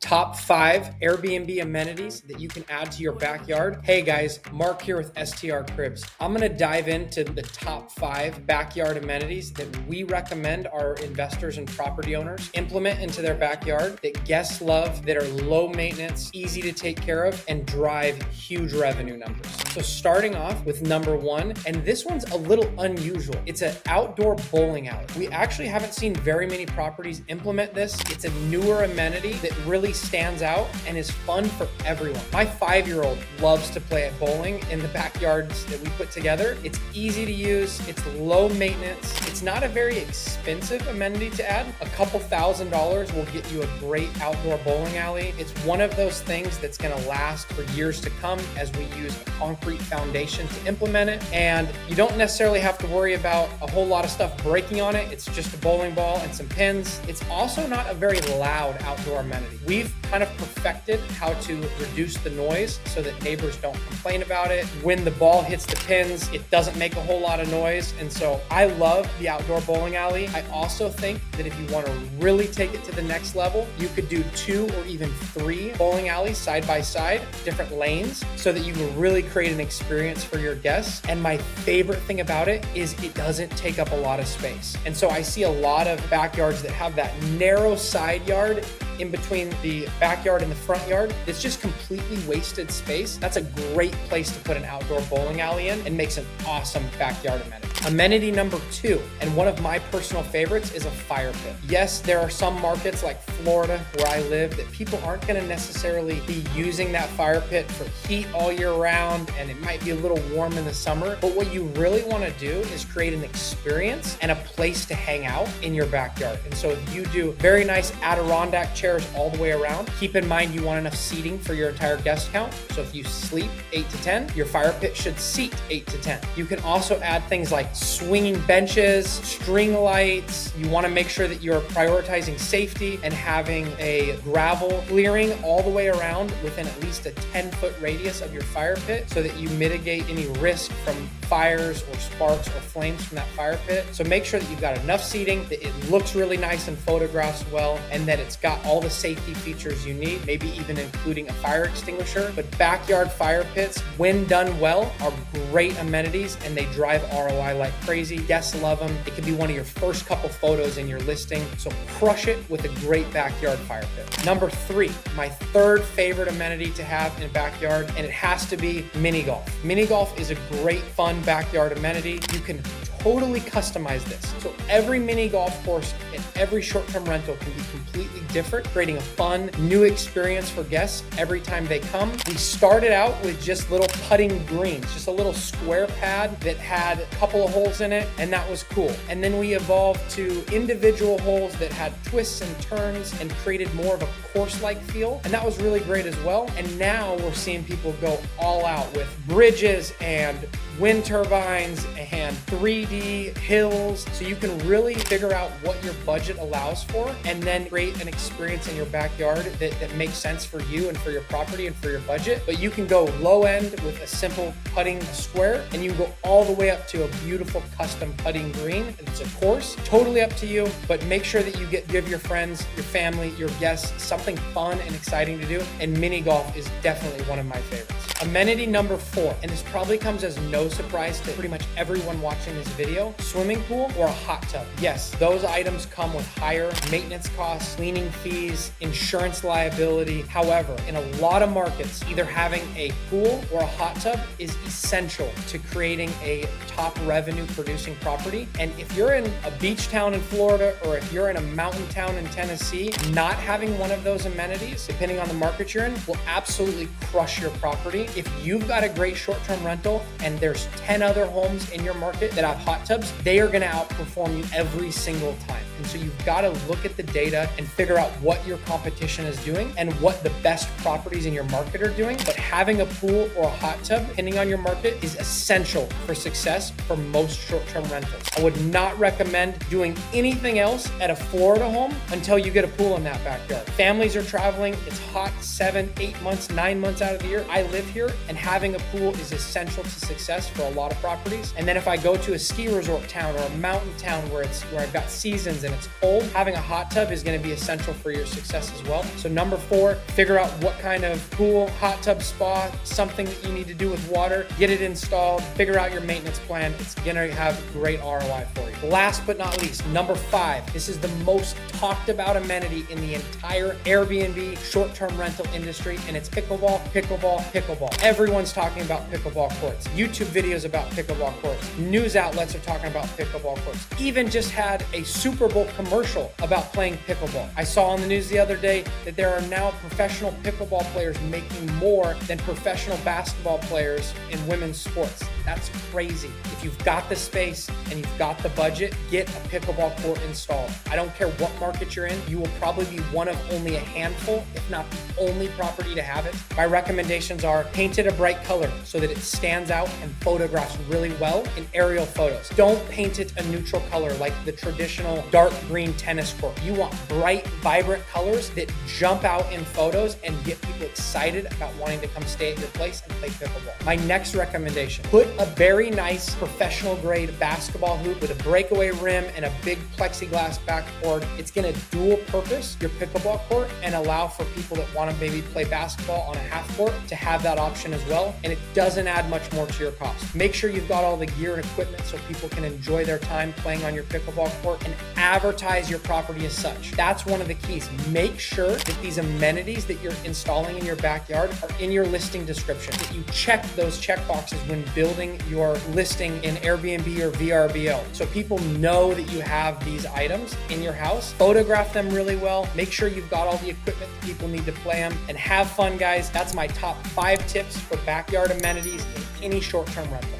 Top 5 Airbnb amenities that you can add to your backyard. Hey guys, Mark here with STR Cribs. I'm gonna dive into the top 5 backyard amenities that we recommend our investors and property owners implement into their backyard that guests love, that are low maintenance, easy to take care of, and drive huge revenue numbers. So starting off with number 1, and this one's a little unusual. It's an outdoor bowling alley. We actually haven't seen very many properties implement this. It's a newer amenity that really stands out and is fun for everyone. My 5-year-old loves to play at bowling in the backyards that we put together. It's easy to use, it's low maintenance, it's not a very expensive amenity to add. A couple $1,000s will get you a great outdoor bowling alley. It's one of those things that's gonna last for years to come as we use a concrete foundation to implement it. And you don't necessarily have to worry about a whole lot of stuff breaking on it. It's just a bowling ball and some pins. It's also not a very loud outdoor amenity. We've kind of perfected how to reduce the noise so that neighbors don't complain about it. When the ball hits the pins, it doesn't make a whole lot of noise. And so I love the outdoor bowling alley. I also think that if you want to really take it to the next level, you could do 2 or even 3 bowling alleys side by side, different lanes, so that you can really create an experience for your guests. And my favorite thing about it is it doesn't take up a lot of space. And so I see a lot of backyards that have that narrow side yard in between the backyard and the front yard. It's just completely wasted space. That's a great place to put an outdoor bowling alley in and makes an awesome backyard amenity. Amenity number 2, and one of my personal favorites, is a fire pit. Yes, there are some markets like Florida where I live that people aren't gonna necessarily be using that fire pit for heat all year round, and it might be a little warm in the summer, but what you really wanna do is create an experience and a place to hang out in your backyard. And so if you do very nice Adirondack chairs all the way around, keep in mind you want enough seating for your entire guest count. So if you sleep 8 to 10, your fire pit should seat 8 to 10. You can also add things like swinging benches, string lights. You want to make sure that you're prioritizing safety and having a gravel clearing all the way around within at least a 10-foot radius of your fire pit so that you mitigate any risk from fires or sparks or flames from that fire pit. So make sure that you've got enough seating, that it looks really nice and photographs well, and that it's got all the safety features you need, maybe even including a fire extinguisher. But backyard fire pits, when done well, are great amenities and they drive ROI like crazy. Guests love them. It can be one of your first couple photos in your listing. So crush it with a great backyard fire pit. Number 3, my 3rd favorite amenity to have in a backyard, and it has to be mini golf. Mini golf is a great fun backyard amenity. You can totally customize this. So every mini golf course and every short-term rental can be completely different, creating a fun new experience for guests every time they come. We started out with just little putting greens, just a little square pad that had a couple of holes in it, and that was cool. And then we evolved to individual holes that had twists and turns and created more of a course-like feel, and that was really great as well. And now we're seeing people go all out with bridges and wind turbines and 3D hills, so you can really figure out what your budget allows for and then create an experience in your backyard that makes sense for you and for your property and for your budget. But you can go low end with a simple putting square, and you can go all the way up to a beautiful custom putting green. It's a course, totally up to you, but make sure that you give your friends, your family, your guests something fun and exciting to do, and mini golf is definitely one of my favorites. Amenity number 4, and this probably comes as no surprise to pretty much everyone watching this video: swimming pool or a hot tub. Yes, those items come with higher maintenance costs, cleaning fees, insurance liability. However, in a lot of markets, either having a pool or a hot tub is essential to creating a top revenue producing property. And if you're in a beach town in Florida or if you're in a mountain town in Tennessee, not having one of those amenities, depending on the market you're in, will absolutely crush your property. If you've got a great short-term rental and there's 10 other homes in your market that have hot tubs, they are gonna outperform you every single time. And so you've gotta look at the data and figure out what your competition is doing and what the best properties in your market are doing. But having a pool or a hot tub, depending on your market, is essential for success success for most short-term rentals. I would not recommend doing anything else at a Florida home until you get a pool in that backyard. Families are traveling, it's hot 7, 8 months, 9 months out of the year. I live here, and having a pool is essential to success for a lot of properties. And then if I go to a ski resort town or a mountain town where I've got seasons and it's cold, having a hot tub is going to be essential for your success as well. So number 4, figure out what kind of pool, hot tub, spa, something that you need to do with water, get it installed, figure out your maintenance plan. It's going to have great ROI for you. Last but not least, number 5, this is the most talked about amenity in the entire Airbnb short-term rental industry, and it's pickleball, pickleball, pickleball. Everyone's talking about pickleball courts. YouTube videos about pickleball courts. News outlets are talking about pickleball courts. Even just had a Super Bowl commercial about playing pickleball. I saw on the news the other day that there are now professional pickleball players making more than professional basketball players in women's sports. That's crazy. If you've got the space and you've got the budget, get a pickleball court installed. I don't care what market you're in, you will probably be one of only a handful, if not the only property to have it. My recommendations are paint it a bright color so that it stands out and photographs really well in aerial photos. Don't paint it a neutral color like the traditional dark green tennis court. You want bright, vibrant colors that jump out in photos and get people excited about wanting to come stay at your place and play pickleball. My next recommendation, put a very nice professional grade basketball hoop with a breakaway rim and a big plexiglass backboard. It's going to dual purpose your pickleball court and allow for people that want to maybe play basketball on a half court to have that option as well. And it doesn't add much more to your cost. Make sure you've got all the gear and equipment so people can enjoy their time playing on your pickleball court, and advertise your property as such. That's one of the keys. Make sure that these amenities that you're installing in your backyard are in your listing description, that you check those check boxes when building your listing in Airbnb or VRBO, so people know that you have these items in your house. Photograph them really well. Make sure you've got all the equipment that people need to play them, and have fun, guys. That's my top 5 tips for backyard amenities in any short-term rental.